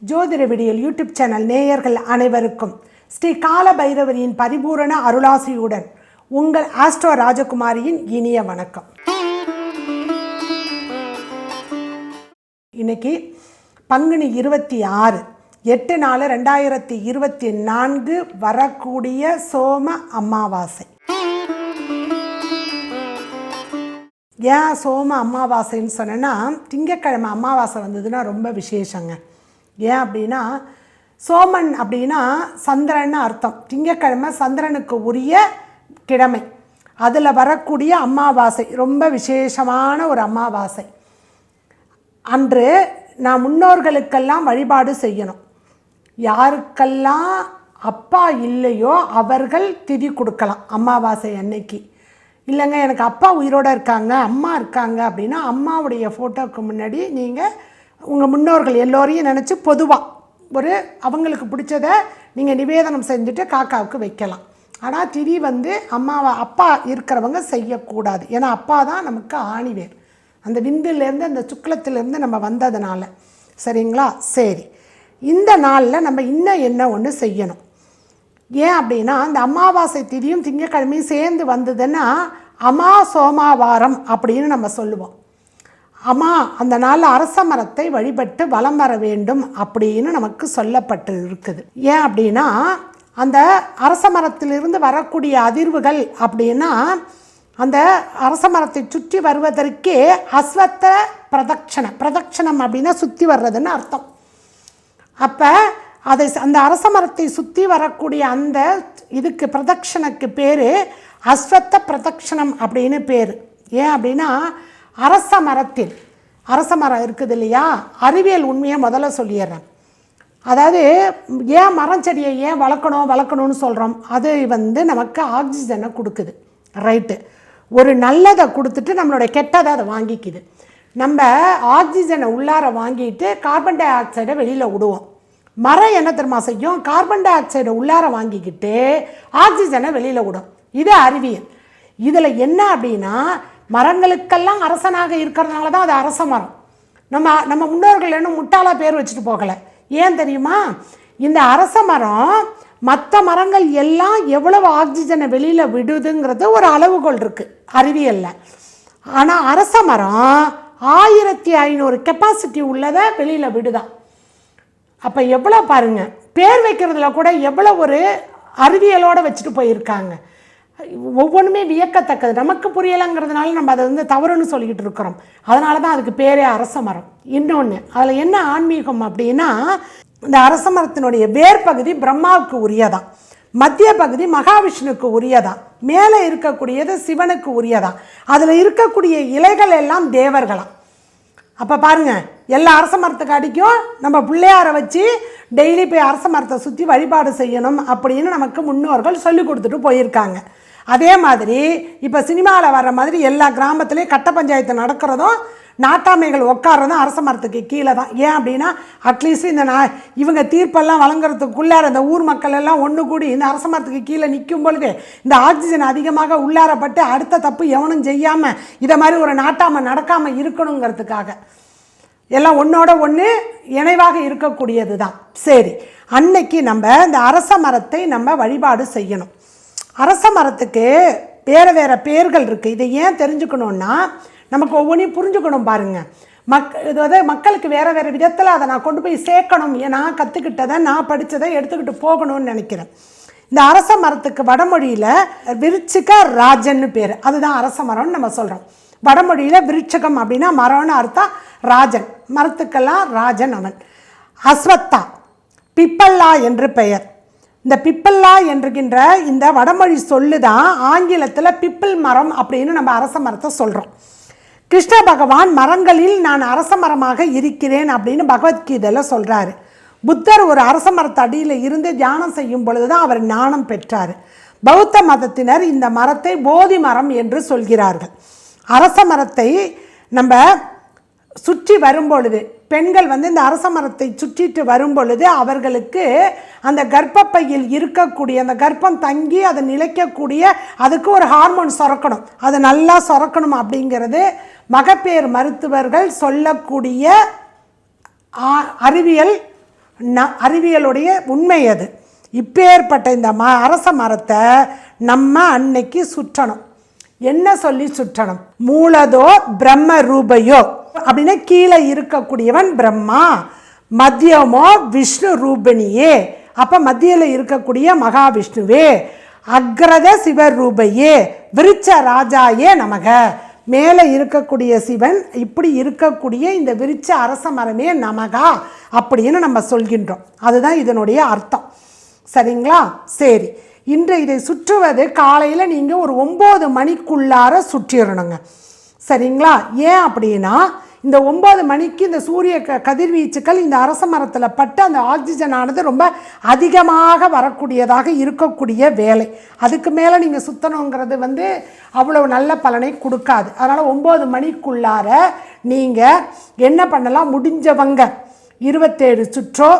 ஜோதிட விடியல் YouTube channel நேயர்கள் அனைவருக்கும் ஸ்ரீ கால பைரவரியின் பரிபூரண அருளாசியுடன் உங்கள் ஆஸ்ட்ரோ ராஜகுமாரியின் இனிய வணக்கம். இன்னைக்கு பங்குனி 26 8/4/2024 வரக்கூடிய சோம அமாவாசை. ஏன் சோம அமாவாசைன்னு சொன்னேன்னா, திங்கக்கிழமை அமாவாசை வந்ததுன்னா ரொம்ப விசேஷங்க. ஏன் அப்படின்னா, சோமன் அப்படின்னா சந்திரன்னு அர்த்தம். திங்கக்கிழமை சந்திரனுக்கு உரிய கிழமை, அதில் வரக்கூடிய அமாவாசை ரொம்ப விசேஷமான ஒரு அமாவாசை. அன்று நான் முன்னோர்களுக்கெல்லாம் வழிபாடு செய்யணும். யாருக்கெல்லாம் அப்பா இல்லையோ அவர்கள் திதி கொடுக்கலாம் அமாவாசை அன்னைக்கு. இல்லைங்க எனக்கு அப்பா உயிரோடு இருக்காங்க, அம்மா இருக்காங்க அப்படின்னா அம்மாவுடைய ஃபோட்டோவுக்கு முன்னாடி நீங்கள் உங்கள் முன்னோர்கள் எல்லோரையும் நினச்சி பொதுவாக ஒரு அவங்களுக்கு பிடிச்சதை நீங்கள் நிவேதனம் செஞ்சுட்டு காக்காவுக்கு வைக்கலாம். ஆனால் திதி அப்பா இருக்கிறவங்க செய்யக்கூடாது. ஏன்னா அப்பா தான் நமக்கு ஆணிவேர், அந்த விந்துலேருந்து அந்த சுக்லத்திலேருந்து நம்ம வந்ததுனால. சரிங்களா? சரி, இந்த நாளில் நம்ம இன்னும் என்ன ஒன்று செய்யணும். ஏன் அப்படின்னா, அந்த அமாவாசை திதியும் திங்கக்கிழமையும் சேர்ந்து வந்ததுன்னா அமா சோமாவாரம் அப்படின்னு நம்ம சொல்லுவோம். அந்த நாளில் அரச மரத்தை வழிபட்டு வலம் வர வேண்டும் அப்படின்னு நமக்கு சொல்லப்பட்டு இருக்குது. ஏன் அப்படின்னா, அந்த அரச மரத்திலிருந்து வரக்கூடிய அதிர்வுகள் அப்படின்னா, அந்த அரச மரத்தை சுற்றி வருவதற்கே அஸ்வத்த பிரதட்சணம் அப்படின்னா சுற்றி வர்றதுன்னு அர்த்தம். அப்போ அந்த அரச மரத்தை சுற்றி வரக்கூடிய அந்த இதுக்கு பிரதட்சணைக்கு பேர் அஸ்வத்த பிரதட்சணம் அப்படின்னு பேர். ஏன் அப்படின்னா, அரச மரம் இருக்குது இல்லையா, அறிவியல் உண்மையை முதல்ல சொல்லிடுறேன். அதாவது ஏன் மரம் செடியை ஏன் வளர்க்கணும்னு சொல்கிறோம், அது நமக்கு ஆக்சிஜனை கொடுக்குது. ரைட்டு, ஒரு நல்லதை கொடுத்துட்டு நம்மளுடைய கெட்டதை அதை வாங்கிக்குது. நம்ம ஆக்சிஜனை உள்ளார வாங்கிட்டு கார்பன் டை ஆக்சைடை வெளியில் விடுவோம். மரம் என்ன தெரியுமா செய்யும், கார்பன் டை ஆக்சைடை உள்ளார வாங்கிக்கிட்டு ஆக்சிஜனை வெளியில் விடும். இது அறிவியல். இதில் என்ன அப்படின்னா, மரங்களுக்கெல்லாம் அரசனாக இருக்கிறதுனால தான் அது அரச மரம். நம்ம முன்னோர்கள் இன்னும் முட்டாளாக பேர் வச்சுட்டு போகலை. ஏன் தெரியுமா, இந்த அரச மரம் மற்ற மரங்கள் எல்லாம் எவ்வளவு ஆக்சிஜனை வெளியில் விடுதுங்கிறது ஒரு அளவுகோல் இருக்குது அறிவியலில். ஆனால் அரச மரம் 1500 கெப்பாசிட்டி உள்ளதை வெளியில் விடுதான். அப்போ எவ்வளோ பாருங்கள், பேர் வைக்கிறதுல கூட எவ்வளோ ஒரு அறிவியலோடு வச்சுட்டு போயிருக்காங்க. ஒவ்வொன்றுமே வியக்கத்தக்கது. நமக்கு புரியலைங்கிறதுனால நம்ம அதை தவறுன்னு சொல்லிக்கிட்டு இருக்கிறோம். அதனால தான் அதுக்கு பேரே அரச மரம். இன்னொன்று, அதில் என்ன ஆன்மீகம் அப்படின்னா, இந்த அரச மரத்தினுடைய வேர் பகுதி பிரம்மாவுக்கு உரியதான், மத்திய பகுதி மகாவிஷ்ணுக்கு உரியதான், மேலே இருக்கக்கூடியது சிவனுக்கு உரியதான், அதில் இருக்கக்கூடிய இலைகள் எல்லாம் தேவர்களாம். அப்போ பாருங்கள், எல்லா அரச மரத்துக்கு அடிக்கும் நம்ம பிள்ளையாரை வச்சு டெய்லி போய் அரச மரத்தை சுற்றி வழிபாடு செய்யணும் அப்படின்னு நமக்கு முன்னோர்கள் சொல்லி கொடுத்துட்டு போயிருக்காங்க. அதே மாதிரி இப்போ சினிமாவில் வர்ற மாதிரி எல்லா கிராமத்துலேயும் கட்ட பஞ்சாயத்து நடக்கிறதும் நாட்டாமைகள் உட்காரதும் அரச மரத்துக்கு கீழே தான். ஏன் அப்படின்னா, அட்லீஸ்ட் இவங்க தீர்ப்பெல்லாம் வழங்குறதுக்குள்ளார இந்த ஊர் மக்கள் எல்லாம் ஒன்று கூடி இந்த அரச மரத்துக்கு கீழே நிற்கும் பொழுது இந்த ஆக்சிஜன் அதிகமாக உள்ளாரப்பட்டு அடுத்த தப்பு எவனும் செய்யாமல் இதை மாதிரி ஒரு நாட்டாமை நடக்காமல் இருக்கணுங்கிறதுக்காக எல்லாம் ஒன்றோட ஒன்று இணைவாக இருக்கக்கூடியது தான். சரி, அன்னைக்கு நம்ம இந்த அரச மரத்தை நம்ம வழிபாடு செய்யணும். அரச மரத்துக்கு வேறு பேர்கள் இருக்குது. இதை ஏன் தெரிஞ்சுக்கணுன்னா, நமக்கு ஒவ்வொன்றையும் புரிஞ்சுக்கணும் பாருங்கள். மக்களுக்கு வேறு விதத்தில் அதை நான் கொண்டு போய் சேர்க்கணும். நான் கற்றுக்கிட்டதை நான் படித்ததை எடுத்துக்கிட்டு போகணும்னு நினைக்கிறேன். இந்த அரச மரத்துக்கு வடமொழியில் விருச்சிக ராஜன்னு பேர். அதுதான் அரச மரம்னு நம்ம சொல்கிறோம். வடமொழியில் விருட்சகம் அப்படின்னா மரம்னு அர்த்தம். ராஜன், மரத்துக்கெல்லாம் ராஜன் அவன். அஸ்வத்தா, பிப்பல்லா என்று பெயர். இந்த பிப்பல்லா என்கின்ற இந்த வடமொழி சொல்லு தான் ஆங்கிலத்தில் பிப்பிள் மரம் அப்படின்னு நம்ம அரச மரத்தை சொல்கிறோம். கிருஷ்ண பகவான் மரங்களில் நான் அரச மரமாக இருக்கிறேன் அப்படின்னு பகவத்கீதையில் சொல்கிறாரு. புத்தர் ஒரு அரச மரத்து அடியில் இருந்து தியானம் செய்யும் பொழுது தான் அவர் ஞானம் பெற்றார். பௌத்த மதத்தினர் இந்த மரத்தை போதி மரம் என்று சொல்கிறார்கள். அரச மரத்தை நம்ம சுற்றி வரும்பொழுது, பெண்கள் இந்த அரச மரத்தை சுற்றிட்டு வரும்பொழுது அவர்களுக்கு அந்த கர்ப்பப்பையில் இருக்கக்கூடிய அந்த கர்ப்பம் தங்கி அதை நிலைக்கக்கூடிய அதுக்கு ஒரு ஹார்மோன் சுரக்கணும். அது நல்லா சுரக்கணும் அப்படிங்கிறது மகப்பேறு மருத்துவர்கள் சொல்லக்கூடிய அறிவியல் அறிவியலுடைய உண்மை அது. இப்பேற்பட்ட இந்த அரச மரத்தை நம்ம அன்னைக்கு சுற்றணும். என்ன சொல்லி சுற்றணும்? மூலதோ பிரம்ம ரூபையோ அப்படின்னா கீழே இருக்கக்கூடியவன் பிரம்மா, மத்தியமோ விஷ்ணு ரூபிணியே, அப்போ மத்தியில் இருக்கக்கூடிய மகாவிஷ்ணுவே, அக்ரத சிவரூபையே விருட்ச ராஜாயே நமக, மேலே இருக்கக்கூடிய சிவன், இப்படி இருக்கக்கூடிய இந்த விருட்ச அரச மரமே நமகா அப்படின்னு நம்ம சொல்கின்றோம். அதுதான் இதனுடைய அர்த்தம். சரிங்களா? சரி, இன்று இதை சுற்றுவது காலையில் நீங்கள் ஒரு 9 மணிக்குள்ளார சுற்றிடணுங்க. சரிங்களா? ஏன் அப்படின்னா இந்த 9 மணிக்கு இந்த சூரிய கதிர்வீச்சுக்கள் இந்த அரச மரத்தில் பட்டு அந்த ஆக்சிஜன் ஆனது ரொம்ப அதிகமாக வரக்கூடியதாக இருக்கக்கூடிய வேலை. அதுக்கு மேலே நீங்கள் சுற்றணுங்கிறது அவ்வளவு நல்ல பலனை கொடுக்காது. அதனால் 9 மணிக்குள்ளார நீங்கள் என்ன பண்ணலாம்? முடிஞ்சவங்க 27 சுற்றோ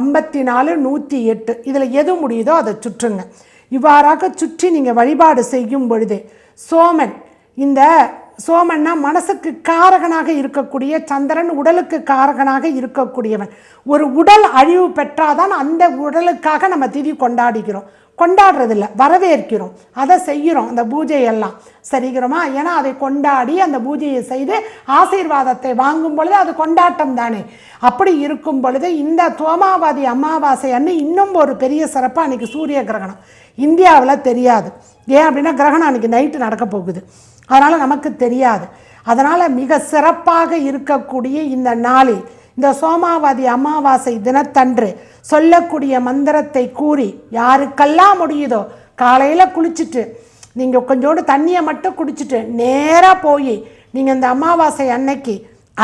54 108 இதில் எது முடியுதோ அதை சுற்றுங்க. இவ்வாறாக சுற்றி நீங்கள் வழிபாடு செய்யும் பொழுது சோமன், இந்த சோமன்னா மனசுக்கு காரகனாக இருக்கக்கூடிய சந்திரன், உடலுக்கு காரகனாக இருக்கக்கூடியவன். ஒரு உடல் அழிவு பெற்றாதான் அந்த உடலுக்காக நம்ம திதி கொண்டாடுகிறோம். கொண்டாடுறதில்ல, வரவேற்கிறோம், அதை செய்கிறோம், அந்த பூஜையெல்லாம் சரிகிறோமா? ஏன்னா அதை கொண்டாடி அந்த பூஜையை செய்து ஆசீர்வாதத்தை வாங்கும் பொழுது அது கொண்டாட்டம் தானே. அப்படி இருக்கும் பொழுது இந்த சோமாவாதி அமாவாசை அன்று இன்னும் ஒரு பெரிய சிறப்பு. அன்றைக்கி சூரிய கிரகணம் இந்தியாவில் தெரியாது. ஏன் அப்படின்னா கிரகணம் அன்றைக்கி நைட்டு நடக்க போகுது, அதனால் நமக்கு தெரியாது. அதனால் மிக சிறப்பாக இருக்கக்கூடிய இந்த நாளில் இந்த சோமாவாதி அமாவாசை தினத்தன்று சொல்லக்கூடிய மந்திரத்தை கூறி யாருக்கெல்லாம் முடியுதோ காலையில் குளிச்சுட்டு நீங்கள் கொஞ்சோண்டு தண்ணியை மட்டும் குடிச்சிட்டு நேராக போய் நீங்கள் இந்த அமாவாசை அன்னைக்கு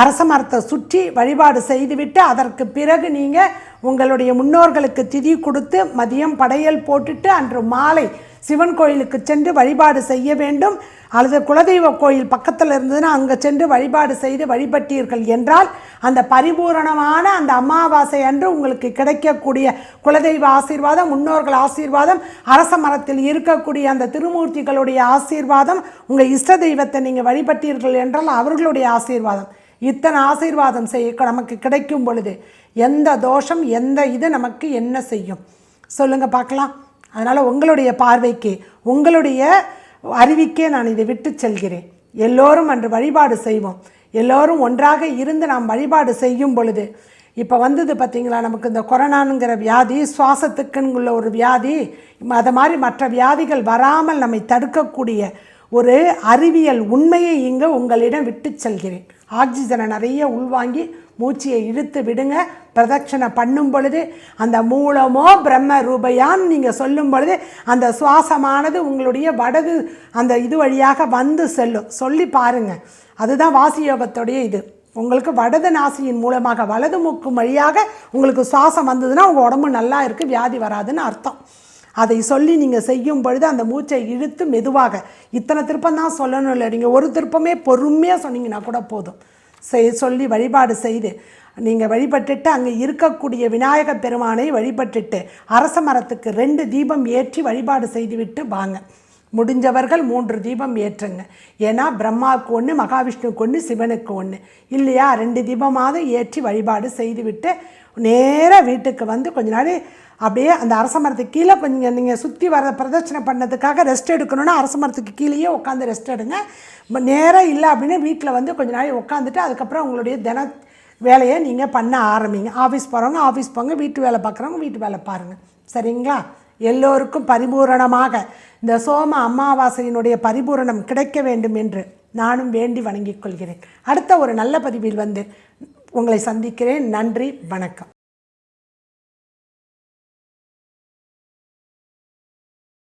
அரச மரத்தை சுற்றி வழிபாடு செய்துவிட்டு அதற்கு பிறகு நீங்கள் உங்களுடைய முன்னோர்களுக்கு திதி கொடுத்து மதியம் படையல் போட்டுட்டு அன்று மாலை சிவன் கோயிலுக்கு சென்று வழிபாடு செய்ய வேண்டும். அல்லது குலதெய்வ கோயில் பக்கத்தில் இருந்ததுன்னா அங்கே சென்று வழிபாடு செய்து வழிபட்டீர்கள் என்றால் அந்த பரிபூரணமான அந்த அமாவாசை அன்று உங்களுக்கு கிடைக்கக்கூடிய குலதெய்வ ஆசீர்வாதம், முன்னோர்கள் ஆசீர்வாதம், அரச மரத்தில் இருக்கக்கூடிய அந்த திருமூர்த்திகளுடைய ஆசீர்வாதம், உங்கள் இஷ்ட தெய்வத்தை நீங்கள் வழிபட்டீர்கள் என்றால் அவர்களுடைய ஆசீர்வாதம், இத்தனை ஆசீர்வாதம் நமக்கு கிடைக்கும் பொழுது எந்த தோஷம் எந்த இது நமக்கு என்ன செய்யும் சொல்லுங்கள் பார்க்கலாம். அதனால் உங்களுடைய பார்வைக்கு உங்களுடைய அறிவிக்கே நான் இதை விட்டு செல்கிறேன். எல்லோரும் அன்று வழிபாடு செய்வோம். எல்லோரும் ஒன்றாக இருந்து நாம் வழிபாடு செய்யும் பொழுது இப்போ பார்த்திங்களா, நமக்கு இந்த கொரோனாங்கிற வியாதி சுவாசத்துக்குள்ள ஒரு வியாதி, அது மாதிரி மற்ற வியாதிகள் வராமல் நம்மை தடுக்கக்கூடிய ஒரு அறிவியல் உண்மையை இங்கே உங்களிடம் விட்டு செல்கிறேன். ஆக்சிஜனை நிறைய உள்வாங்கி மூச்சியை இழுத்து விடுங்க. பிரதட்சணை பண்ணும் பொழுது அந்த மூலமோ பிரம்ம ரூபையான்னு நீங்கள் சொல்லும் பொழுது அந்த சுவாசமானது உங்களுடைய வடது அந்த இது வழியாக செல்லும். சொல்லி பாருங்கள். அதுதான் வாசி யோகத்துடைய இது. உங்களுக்கு வடது நாசியின் மூலமாக வலது மூக்கு வழியாக உங்களுக்கு சுவாசம் வந்ததுன்னா உங்கள் உடம்பு நல்லா இருக்குது, வியாதி வராதுன்னு அர்த்தம். அதை சொல்லி நீங்கள் செய்யும் பொழுது அந்த மூச்சை இழுத்து மெதுவாக, இத்தனை திருப்பம் தான் சொல்லணும் இல்லை, நீங்கள் ஒரு திருப்பமே பொறுமையாக சொன்னீங்கன்னா கூட போதும். சொல்லி வழிபாடு செய்து நீங்கள் வழிபட்டுட்டு அங்கே இருக்கக்கூடிய விநாயக பெருமானை வழிபட்டுட்டு அரச மரத்துக்கு 2 தீபம் ஏற்றி வழிபாடு செய்துவிட்டு வாங்க. முடிஞ்சவர்கள் 3 தீபம் ஏற்றுங்க. ஏன்னா பிரம்மாவுக்கு 1, மகாவிஷ்ணுவுக்கு 1, சிவனுக்கு 1 இல்லையா, 2 தீபமாவது ஏற்றி வழிபாடு செய்துவிட்டு நேராக வீட்டுக்கு கொஞ்ச நாள் அப்படியே அந்த அரச மரத்துக்கு கீழே கொஞ்சம் நீங்கள் சுற்றி வர பிரதட்சணை பண்ணதுக்காக ரெஸ்ட் எடுக்கணுன்னா அரச மரத்துக்கு கீழேயே உட்காந்து ரெஸ்ட் எடுங்க. நேராக இல்லை அப்படின்னு வீட்டில் கொஞ்ச நாள் உட்காந்துட்டு அதுக்கப்புறம் உங்களுடைய தின வேலையை நீங்கள் பண்ண ஆரம்பிங்க. ஆஃபீஸ் போகிறவங்க ஆஃபீஸ் போங்க, வீட்டு வேலை பார்க்குறவங்க வீட்டு வேலை பாருங்கள். சரிங்களா? எல்லோருக்கும் பரிபூரணமாக இந்த சோம அமாவாசையினுடைய பரிபூரணம் கிடைக்க வேண்டும் என்று நானும் வேண்டி வணங்கிக் கொள்கிறேன். அடுத்த ஒரு நல்ல பதிவில் உங்களை சந்திக்கிறேன். நன்றி, வணக்கம்.